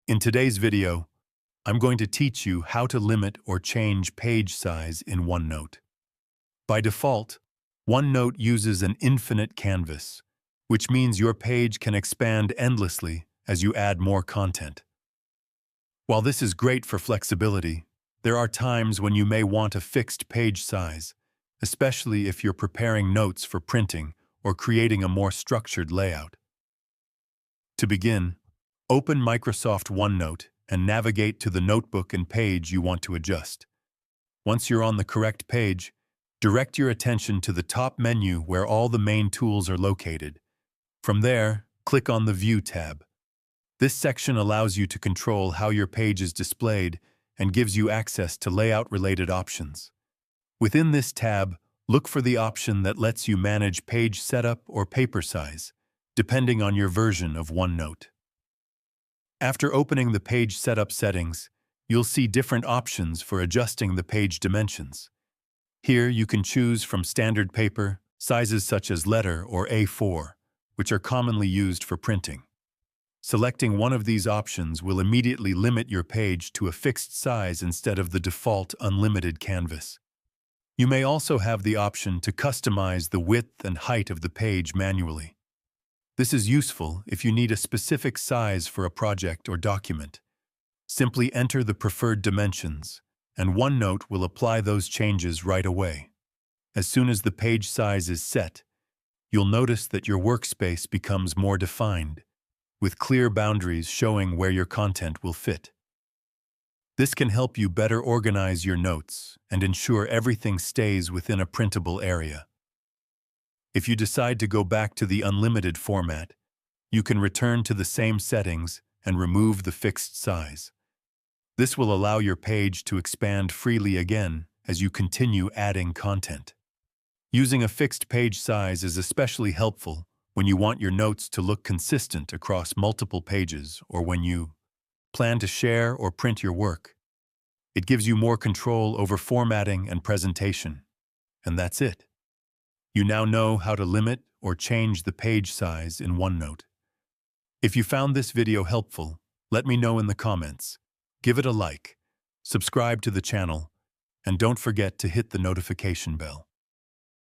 In today's video, I'm going to teach you how to limit or change page size in OneNote. By default, OneNote uses an infinite canvas, which means your page can expand endlessly as you add more content. While this is great for flexibility, there are times when you may want a fixed page size, especially if you're preparing notes for printing or creating a more structured layout. To begin, open Microsoft OneNote and navigate to the notebook and page you want to adjust. Once you're on the correct page, direct your attention to the top menu where all the main tools are located. From there, click on the View tab. This section allows you to control how your page is displayed and gives you access to layout-related options. Within this tab, look for the option that lets you manage page setup or paper size, depending on your version of OneNote. After opening the page setup settings, you'll see different options for adjusting the page dimensions. Here you can choose from standard paper, sizes such as letter or A4, which are commonly used for printing. Selecting one of these options will immediately limit your page to a fixed size instead of the default unlimited canvas. You may also have the option to customize the width and height of the page manually. This is useful if you need a specific size for a project or document. Simply enter the preferred dimensions, and OneNote will apply those changes right away. As soon as the page size is set, you'll notice that your workspace becomes more defined, with clear boundaries showing where your content will fit. This can help you better organize your notes and ensure everything stays within a printable area. If you decide to go back to the unlimited format, you can return to the same settings and remove the fixed size. This will allow your page to expand freely again as you continue adding content. Using a fixed page size is especially helpful when you want your notes to look consistent across multiple pages or when you plan to share or print your work. It gives you more control over formatting and presentation. And that's it. You now know how to limit or change the page size in OneNote. If you found this video helpful, let me know in the comments. Give it a like, subscribe to the channel, and don't forget to hit the notification bell.